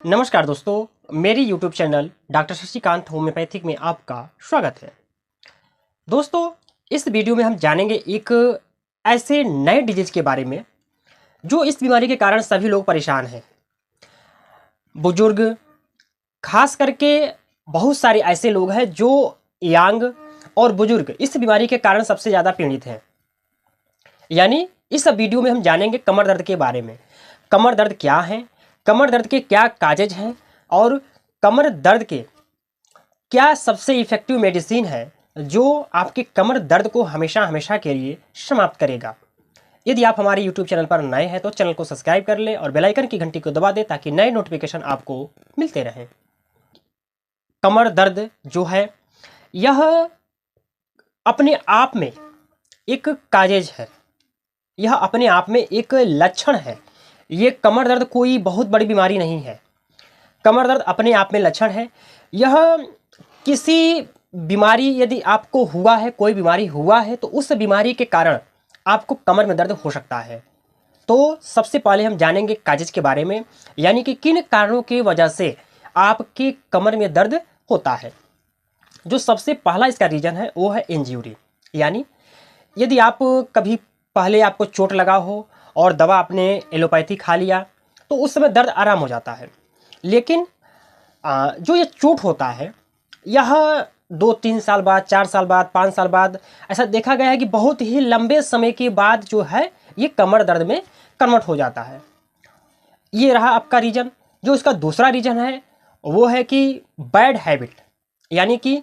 नमस्कार दोस्तों, मेरी YouTube channel doctor Shashikant homeopathic में आपका स्वागत है। दोस्तों, इस वीडियो में हम जानेंगे एक ऐसे नए डिजीज के बारे में जो इस बीमारी के कारण सभी लोग परेशान हैं। बुजुर्ग, खास करके बहुत सारे ऐसे लोग हैं जो यंग और बुजुर्ग इस बीमारी के कारण सबसे ज़्यादा पीड़ित हैं। यानी इस वीडियो में हम जानेंगे कमर दर्द के बारे में। कमर दर्द क्या है, कमर दर्द के क्या काजेज हैं और कमर दर्द के क्या सबसे इफ़ेक्टिव मेडिसिन है जो आपके कमर दर्द को हमेशा हमेशा के लिए समाप्त करेगा। यदि आप हमारे YouTube चैनल पर नए हैं तो चैनल को सब्सक्राइब कर लें और बेल आइकन की घंटी को दबा दें ताकि नए नोटिफिकेशन आपको मिलते रहें। कमर दर्द जो है यह अपने आप में एक काजेज है, यह अपने आप में एक लक्षण है। ये कमर दर्द कोई बहुत बड़ी बीमारी नहीं है। कमर दर्द अपने आप में लक्षण है। यह किसी बीमारी यदि आपको हुआ है, कोई बीमारी हुआ है तो उस बीमारी के कारण आपको कमर में दर्द हो सकता है। तो सबसे पहले हम जानेंगे काजेज के बारे में, यानी कि किन कारणों की वजह से आपके कमर में दर्द होता है। जो सबसे पहला इसका रीज़न है वो है इंजरी। यानी यदि आप कभी पहले आपको चोट लगा हो और दवा आपने एलोपैथी खा लिया तो उस समय दर्द आराम हो जाता है। लेकिन जो ये चोट होता है यह 2-3 साल बाद, 4 साल बाद, 5 साल बाद ऐसा देखा गया है कि बहुत ही लंबे समय के बाद जो है ये कमर दर्द में कन्वर्ट हो जाता है। ये रहा आपका रीज़न। जो इसका दूसरा रीज़न है वो है कि बैड हैबिट। यानी कि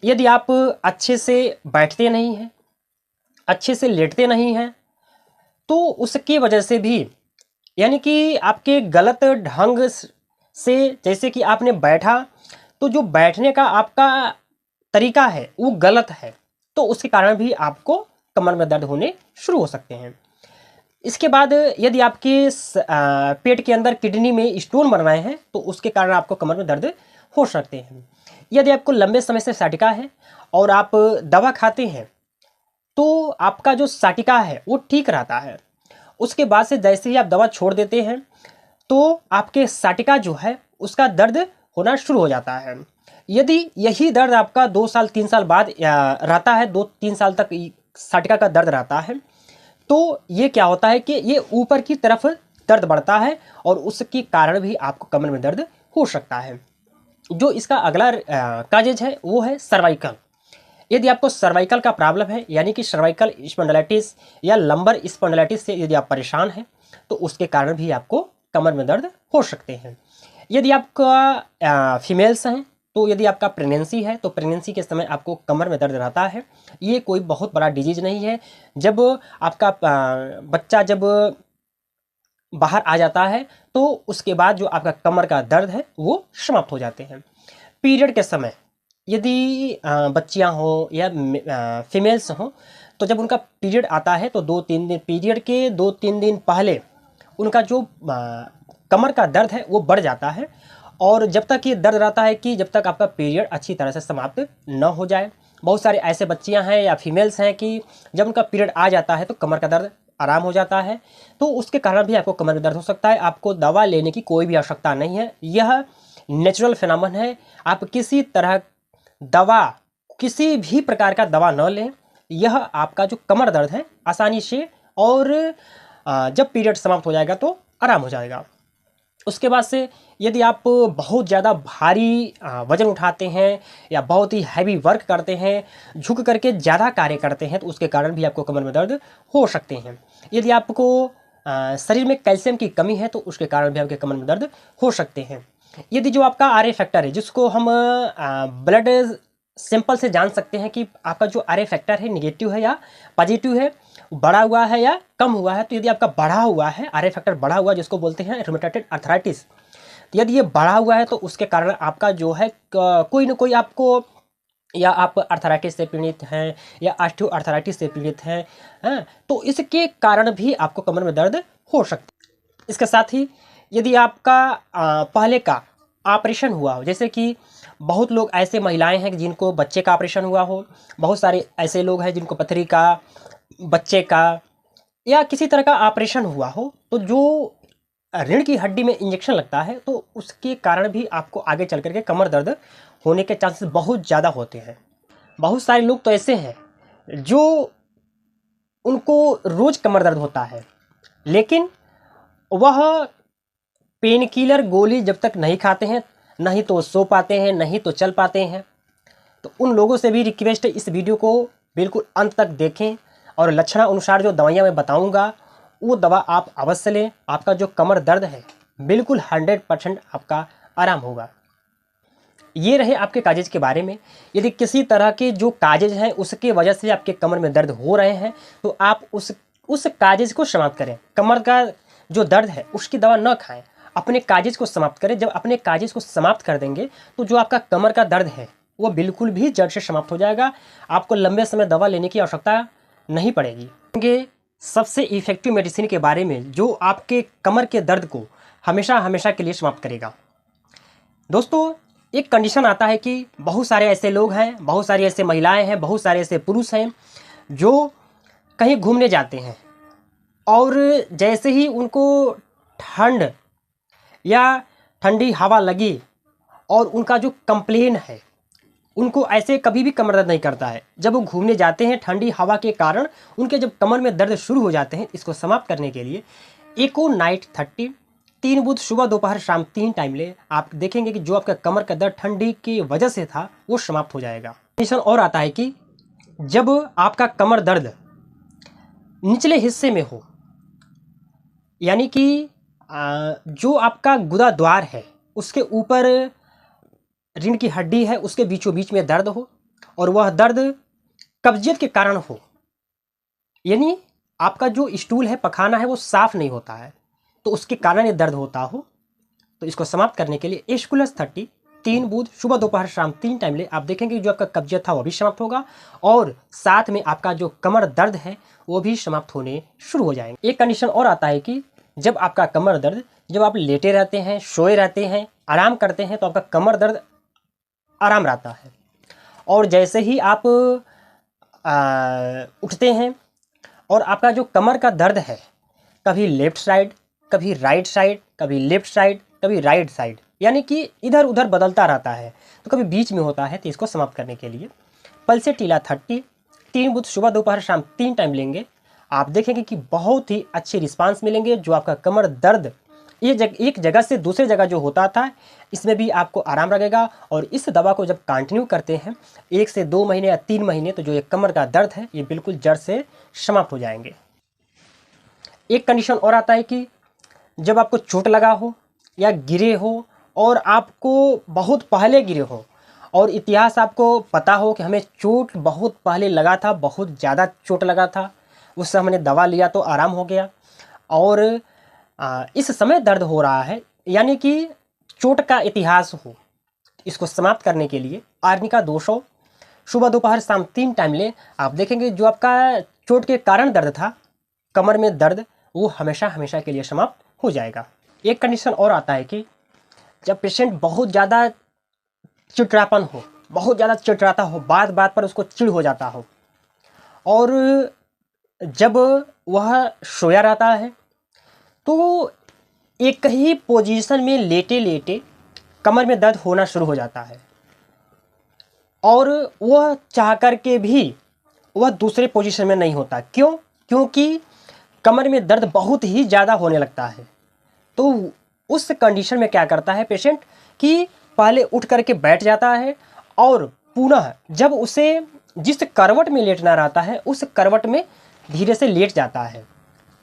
यदि आप अच्छे से बैठते नहीं हैं, अच्छे से लेटते नहीं हैं तो उसकी वजह से भी, यानी कि आपके गलत ढंग से, जैसे कि आपने बैठा तो जो बैठने का आपका तरीका है वो गलत है तो उसके कारण भी आपको कमर में दर्द होने शुरू हो सकते हैं। इसके बाद यदि आपके पेट के अंदर किडनी में स्टोन बन रहे हैं तो उसके कारण आपको कमर में दर्द हो सकते हैं। यदि आपको लंबे समय से साटिका है और आप दवा खाते हैं तो आपका जो साटिका है वो ठीक रहता है। उसके बाद से जैसे ही आप दवा छोड़ देते हैं तो आपके साटिका जो है उसका दर्द होना शुरू हो जाता है। यदि यही दर्द आपका 2 साल 3 साल बाद रहता है, 2-3 साल तक साटिका का दर्द रहता है तो ये क्या होता है कि ये ऊपर की तरफ दर्द बढ़ता है और उसके कारण भी आपको कमर में दर्द हो सकता है। जो इसका अगला काजेज है वो है सर्वाइकल। यदि आपको सर्वाइकल का प्रॉब्लम है, यानी कि सर्वाइकल स्पॉन्डिलाइटिस या लंबर स्पॉन्डिलाइटिस से यदि आप परेशान हैं तो उसके कारण भी आपको कमर में दर्द हो सकते हैं। यदि आपका फीमेल्स हैं तो यदि आपका प्रेगनेंसी है तो प्रेगनेंसी के समय आपको कमर में दर्द रहता है। ये कोई बहुत बड़ा डिजीज नहीं है। जब आपका बच्चा जब बाहर आ जाता है तो उसके बाद जो आपका कमर का दर्द है वो समाप्त हो जाते हैं। पीरियड के समय यदि बच्चियां हो या फीमेल्स हों तो जब उनका पीरियड आता है तो 2-3 दिन, पीरियड के 2-3 दिन पहले उनका जो कमर का दर्द है वो बढ़ जाता है। और जब तक ये दर्द रहता है कि जब तक आपका पीरियड अच्छी तरह से समाप्त न हो जाए। बहुत सारे ऐसे बच्चियां हैं या फीमेल्स हैं कि जब उनका पीरियड आ जाता है तो कमर का दर्द आराम हो जाता है तो उसके कारण भी आपको कमर में दर्द हो सकता है। आपको दवा लेने की कोई भी आवश्यकता नहीं है। यह नेचुरल फिनोमेनन है। आप किसी तरह दवा, किसी भी प्रकार का दवा न लें। यह आपका जो कमर दर्द है आसानी से और जब पीरियड समाप्त हो जाएगा तो आराम हो जाएगा। उसके बाद से यदि आप बहुत ज़्यादा भारी वज़न उठाते हैं या बहुत ही हैवी वर्क करते हैं, झुक करके ज़्यादा कार्य करते हैं तो उसके कारण भी आपको कमर में दर्द हो सकते हैं। यदि आपको शरीर में कैल्शियम की कमी है तो उसके कारण भी आपके कमर में दर्द हो सकते हैं। यदि जो आपका आर ए फैक्टर है, जिसको हम ब्लड सैंपल से जान सकते हैं कि आपका जो आर ए फैक्टर है निगेटिव है या पॉजिटिव है, बढ़ा हुआ है या कम हुआ है, तो यदि आपका बढ़ा हुआ है, आर ए फैक्टर बढ़ा हुआ है जिसको बोलते हैं रूमेटॉइड आर्थराइटिस, तो यदि ये बढ़ा हुआ है तो उसके कारण आपका जो है कोई ना कोई आपको, या आप आर्थराइटिस से पीड़ित हैं या ऑस्टियो आर्थराइटिस से पीड़ित हैं, तो इसके कारण भी आपको कमर में दर्द हो सकता है। इसके साथ ही यदि आपका पहले का ऑपरेशन हुआ हो, जैसे कि बहुत लोग ऐसे महिलाएं हैं जिनको बच्चे का ऑपरेशन हुआ हो, बहुत सारे ऐसे लोग हैं जिनको पथरी का, बच्चे का या किसी तरह का ऑपरेशन हुआ हो, तो जो रीढ़ की हड्डी में इंजेक्शन लगता है तो उसके कारण भी आपको आगे चल करके कमर दर्द होने के चांसेस बहुत ज़्यादा होते हैं। बहुत सारे लोग तो ऐसे हैं जो उनको रोज़ कमर दर्द होता है, लेकिन वह पेन किलर गोली जब तक नहीं खाते हैं, नहीं तो सो पाते हैं, नहीं तो चल पाते हैं। तो उन लोगों से भी रिक्वेस्ट है, इस वीडियो को बिल्कुल अंत तक देखें और लक्षणानुसार जो दवाइयाँ मैं बताऊँगा वो दवा आप अवश्य लें। आपका जो कमर दर्द है बिल्कुल 100% आपका आराम होगा। ये रहे आपके काजेज के बारे में। यदि किसी तरह के जो काजेज हैं उसके वजह से आपके कमर में दर्द हो रहे हैं तो आप उस काजेज को समाप्त करें। कमर का जो दर्द है उसकी दवा न खाएं, अपने काजेज को समाप्त करें। जब अपने काजेज को समाप्त कर देंगे तो जो आपका कमर का दर्द है वो बिल्कुल भी जड़ से समाप्त हो जाएगा। आपको लंबे समय दवा लेने की आवश्यकता नहीं पड़ेगी। सबसे इफेक्टिव मेडिसिन के बारे में जो आपके कमर के दर्द को हमेशा हमेशा के लिए समाप्त करेगा। दोस्तों, एक कंडीशन आता है कि बहुत सारे ऐसे लोग हैं, बहुत सारी ऐसे महिलाएं हैं, बहुत सारे ऐसे पुरुष हैं जो कहीं घूमने जाते हैं और जैसे ही उनको ठंड या ठंडी हवा लगी और उनका जो कंप्लेन है उनको ऐसे कभी भी कमर दर्द नहीं करता है। जब वो घूमने जाते हैं ठंडी हवा के कारण उनके जब कमर में दर्द शुरू हो जाते हैं, इसको समाप्त करने के लिए एको नाइट 30 3 बूथ सुबह दोपहर शाम 3 टाइम ले। आप देखेंगे कि जो आपका कमर का दर्द ठंडी की वजह से था वो समाप्त हो जाएगा। कंडीशन और आता है कि जब आपका कमर दर्द निचले हिस्से में हो, यानी कि जो आपका गुदा द्वार है उसके ऊपर रीढ़ की हड्डी है उसके बीचों बीच में दर्द हो और वह दर्द कब्जियत के कारण हो, यानी आपका जो स्टूल है पखाना है वो साफ नहीं होता है तो उसके कारण ये दर्द होता हो, तो इसको समाप्त करने के लिए एस्कुलस 30 3 बूथ सुबह दोपहर शाम 3 टाइम ले। आप देखेंगे जो आपका कब्जियत था वो भी समाप्त होगा और साथ में आपका जो कमर दर्द है वो भी समाप्त होने शुरू हो जाएंगे। एक कंडीशन और आता है कि जब आपका कमर दर्द, जब आप लेटे रहते हैं, सोए रहते हैं, आराम करते हैं तो आपका कमर दर्द आराम रहता है और जैसे ही आप उठते हैं और आपका जो कमर का दर्द है कभी लेफ्ट साइड, कभी राइट साइड, कभी लेफ्ट साइड, कभी राइट साइड, यानी कि इधर उधर बदलता रहता है तो कभी बीच में होता है, तो इसको समाप्त करने के लिए पल्सेटिला 30 3 बूथ सुबह दोपहर शाम 3 टाइम लेंगे। आप देखेंगे कि बहुत ही अच्छे रिस्पांस मिलेंगे। जो आपका कमर दर्द एक जगह से दूसरे जगह जो होता था इसमें भी आपको आराम लगेगा और इस दवा को जब कंटिन्यू करते हैं 1 से 2 महीने या 3 महीने तो जो ये कमर का दर्द है ये बिल्कुल जड़ से समाप्त हो जाएंगे। एक कंडीशन और आता है कि जब आपको चोट लगा हो या गिरे हो और आपको बहुत पहले गिरे हो और इतिहास आपको पता हो कि हमें चोट बहुत पहले लगा था, बहुत ज़्यादा चोट लगा था, उससे हमने दवा लिया तो आराम हो गया और इस समय दर्द हो रहा है, यानी कि चोट का इतिहास हो, इसको समाप्त करने के लिए आर्निका 200 सुबह दोपहर शाम 3 टाइम ले। आप देखेंगे जो आपका चोट के कारण दर्द था, कमर में दर्द, वो हमेशा हमेशा के लिए समाप्त हो जाएगा। एक कंडीशन और आता है कि जब पेशेंट बहुत ज़्यादा चिड़चिड़ापन हो, बहुत ज़्यादा चिड़चिड़ाता हो, बात बात पर उसको चिढ़ हो जाता हो और जब वह सोया रहता है तो एक ही पोजीशन में लेटे लेटे कमर में दर्द होना शुरू हो जाता है और वह चाह कर के भी वह दूसरे पोजीशन में नहीं होता। क्यों? क्योंकि कमर में दर्द बहुत ही ज़्यादा होने लगता है। तो उस कंडीशन में क्या करता है पेशेंट कि पहले उठ करके बैठ जाता है और पुनः जब उसे जिस करवट में लेटना रहता है उस करवट में धीरे से लेट जाता है।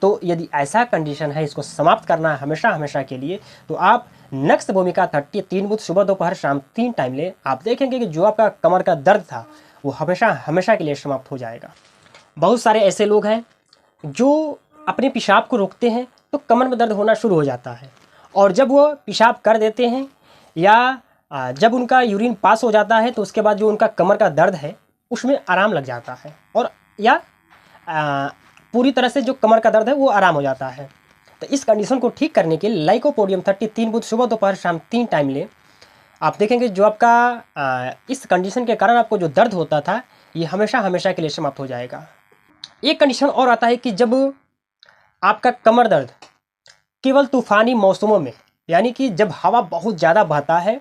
तो यदि ऐसा कंडीशन है, इसको समाप्त करना है हमेशा हमेशा के लिए, तो आप नक्स भूमिका 30 3 बूथ सुबह दोपहर शाम 3 टाइम ले। आप देखेंगे कि जो आपका कमर का दर्द था वो हमेशा हमेशा के लिए समाप्त हो जाएगा। बहुत सारे ऐसे लोग हैं जो अपने पेशाब को रोकते हैं तो कमर में दर्द होना शुरू हो जाता है और जब वो पेशाब कर देते हैं या जब उनका यूरिन पास हो जाता है तो उसके बाद जो उनका कमर का दर्द है उसमें आराम लग जाता है और या पूरी तरह से जो कमर का दर्द है वो आराम हो जाता है। तो इस कंडीशन को ठीक करने के लिए लाइकोपोडियम 30 3 बूथ सुबह दोपहर शाम 3 टाइम ले। आप देखेंगे जो आपका इस कंडीशन के कारण आपको जो दर्द होता था ये हमेशा हमेशा के लिए समाप्त हो जाएगा। एक कंडीशन और आता है कि जब आपका कमर दर्द केवल तूफ़ानी मौसमों में, यानी कि जब हवा बहुत ज़्यादा बहता है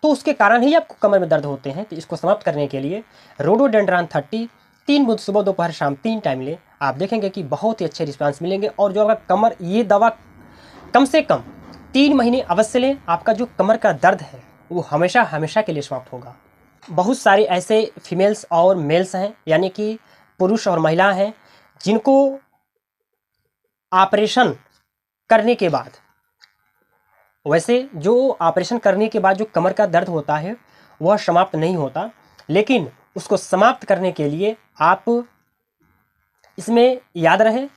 तो उसके कारण ही आपको कमर में दर्द होते हैं। तो इसको समाप्त करने के लिए रोडोडेंड्रॉन 30 3 बूंद सुबह दोपहर शाम 3 टाइम लें। आप देखेंगे कि बहुत ही अच्छे रिस्पांस मिलेंगे। और जो आपका कमर, ये दवा कम से कम 3 महीने अवश्य लें। आपका जो कमर का दर्द है वो हमेशा हमेशा के लिए समाप्त होगा। बहुत सारे ऐसे फीमेल्स और मेल्स हैं, यानी कि पुरुष और महिला हैं, जिनको ऑपरेशन करने के बाद, वैसे जो ऑपरेशन करने के बाद जो कमर का दर्द होता है वह समाप्त नहीं होता, लेकिन उसको समाप्त करने के लिए आप इसमें याद रहे,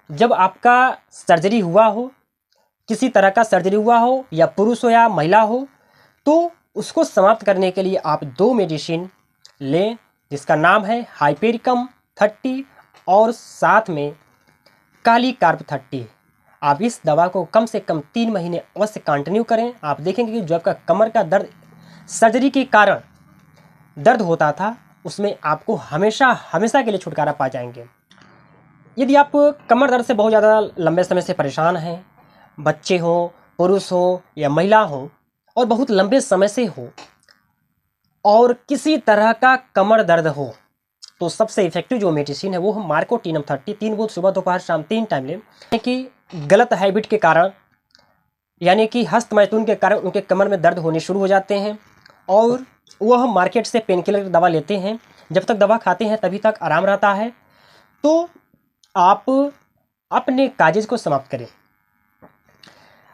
जब आपका सर्जरी हुआ हो, किसी तरह का सर्जरी हुआ हो, या पुरुष हो या महिला हो, तो उसको समाप्त करने के लिए आप 2 मेडिसिन लें, जिसका नाम है हाइपेरिकम 30 और साथ में काली कार्प 30। आप इस दवा को कम से कम 3 महीने अवश्य कंटिन्यू करें। आप देखेंगे कि जो आपका कमर का दर्द सर्जरी के कारण दर्द होता था, उसमें आपको हमेशा हमेशा के लिए छुटकारा पा जाएंगे। यदि आप कमर दर्द से बहुत ज़्यादा लंबे समय से परेशान हैं, बच्चे हों, पुरुष हो या महिला हो, और बहुत लंबे समय से हो, और किसी तरह का कमर दर्द हो, तो सबसे इफेक्टिव जो मेडिसिन है वो है मार्कोटिनम 30 3 बूंद सुबह दोपहर शाम 3 टाइम लें। कि गलत हैबिट के कारण, यानी कि हस्त मैथुन के कारण उनके कमर में दर्द होने शुरू हो जाते हैं, और वह मार्केट से पेन किलर की दवा लेते हैं। जब तक दवा खाते हैं तभी तक आराम रहता है। तो आप अपने काजेज को समाप्त करें।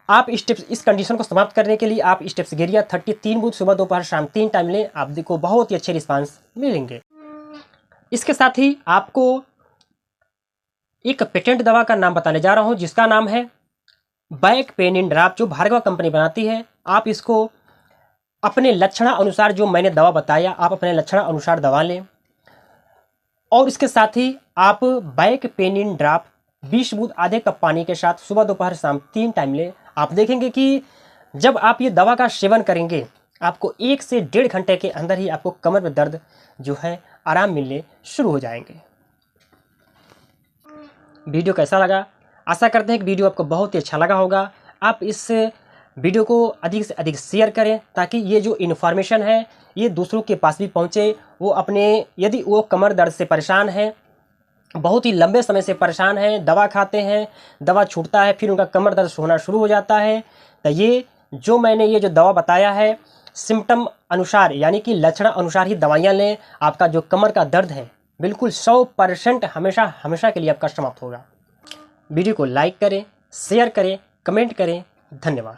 आप इस कंडीशन को समाप्त करने के लिए आप स्टेप्सगेरिया 30 3 बूंद सुबह दोपहर शाम 3 टाइम लें। आप देखो बहुत ही अच्छे रिस्पांस मिलेंगे। इसके साथ ही आपको एक पेटेंट दवा का नाम बताने जा रहा हूं, जिसका नाम है बैक पेन इन ड्रॉप, जो भार्गवा कंपनी बनाती है। आप इसको अपने लक्षण अनुसार, जो मैंने दवा बताया, आप अपने लक्षण अनुसार दवा लें। और इसके साथ ही आप बैक पेन इन ड्रॉप 20 बूंद आधे कप पानी के साथ सुबह दोपहर शाम 3 टाइम लें। आप देखेंगे कि जब आप ये दवा का सेवन करेंगे, आपको 1 से 1.5 घंटे के अंदर ही आपको कमर में दर्द जो है आराम मिलने शुरू हो जाएंगे। वीडियो कैसा लगा? आशा करते हैं कि वीडियो आपको बहुत ही अच्छा लगा होगा। आप इस वीडियो को अधिक से अधिक शेयर करें, ताकि ये जो इन्फॉर्मेशन है ये दूसरों के पास भी पहुँचे। वो अपने, यदि वो कमर दर्द से परेशान है, बहुत ही लंबे समय से परेशान है, दवा खाते हैं, दवा छूटता है, फिर उनका कमर दर्द होना शुरू हो जाता है, तो ये जो मैंने ये जो दवा बताया है, सिम्टम अनुसार यानी कि लक्षण अनुसार ही दवाइयाँ लें। आपका जो कमर का दर्द है बिल्कुल 100% हमेशा हमेशा के लिए आपका समाप्त होगा। वीडियो को लाइक करें, शेयर करें, कमेंट करें। धन्यवाद।